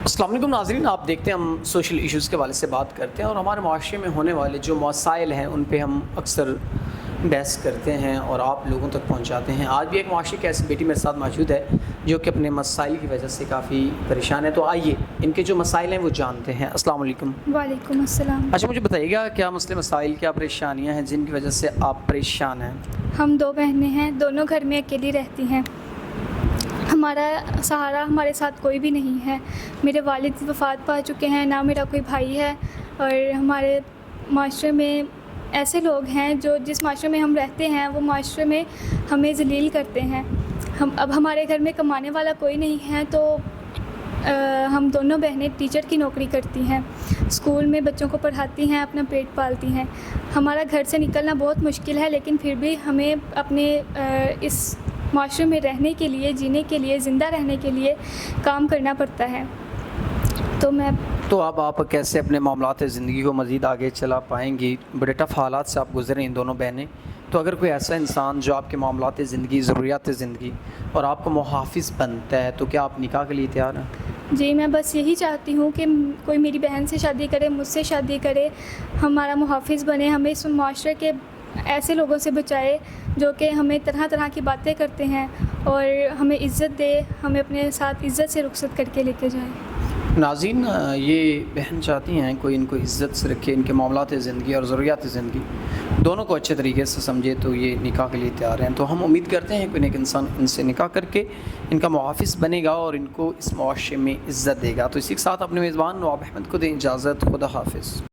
السلام علیکم ناظرین، آپ دیکھتے ہیں ہم سوشل ایشوز کے حوالے سے بات کرتے ہیں اور ہمارے معاشرے میں ہونے والے جو مسائل ہیں ان پہ ہم اکثر بحث کرتے ہیں اور آپ لوگوں تک پہنچاتے ہیں۔ آج بھی ایک معاشرے کی ایسی بیٹی میرے ساتھ موجود ہے جو کہ اپنے مسائل کی وجہ سے کافی پریشان ہے، تو آئیے ان کے جو مسائل ہیں وہ جانتے ہیں۔ السلام علیکم۔ وعلیکم السلام۔ اچھا، مجھے بتائیے گا کیا مسئلے مسائل، کیا پریشانیاں ہیں جن کی وجہ سے آپ پریشان ہیں؟ ہم دو بہنیں ہیں، دونوں گھر میں اکیلی رہتی ہیں۔ ہمارا سہارا ہمارے ساتھ کوئی بھی نہیں ہے۔ میرے والد وفات پا چکے ہیں، نہ میرا کوئی بھائی ہے، اور ہمارے معاشرے میں ایسے لوگ ہیں جو جس معاشرے میں ہم رہتے ہیں وہ معاشرے میں ہمیں ذلیل کرتے ہیں۔ اب ہمارے گھر میں کمانے والا کوئی نہیں ہے، تو ہم دونوں بہنیں ٹیچر کی نوکری کرتی ہیں، اسکول میں بچوں کو پڑھاتی ہیں، اپنا پیٹ پالتی ہیں۔ ہمارا گھر سے نکلنا بہت مشکل ہے، لیکن پھر بھی ہمیں اپنے اس معاشرے میں رہنے کے لیے، جینے کے لیے، زندہ رہنے کے لیے کام کرنا پڑتا ہے۔ تو اب آپ کیسے اپنے معاملات زندگی کو مزید آگے چلا پائیں گی؟ بڑے ٹف حالات سے آپ گزرے ہیں دونوں بہنیں، تو اگر کوئی ایسا انسان جو آپ کے معاملات زندگی، ضروریات زندگی اور آپ کو محافظ بنتا ہے، تو کیا آپ نکاح کے لیے تیار ہیں؟ جی، میں بس یہی چاہتی ہوں کہ کوئی میری بہن سے شادی کرے، مجھ سے شادی کرے، ہمارا محافظ بنے، ہمیں اس معاشرے کے ایسے لوگوں سے بچائے جو کہ ہمیں طرح طرح کی باتیں کرتے ہیں، اور ہمیں عزت دے، ہمیں اپنے ساتھ عزت سے رخصت کر کے لے کے جائے۔ ناظرین، یہ بہن چاہتی ہیں کوئی ان کو عزت سے رکھے، ان کے معاملات زندگی اور ضروریات زندگی دونوں کو اچھے طریقے سے سمجھے، تو یہ نکاح کے لیے تیار ہیں۔ تو ہم امید کرتے ہیں کہ ایک انسان ان سے نکاح کر کے ان کا محافظ بنے گا اور ان کو اس معاشرے میں عزت دے گا۔ تو اسی کے ساتھ اپنے میزبان نواب احمد کو دیں اجازت۔ خدا حافظ۔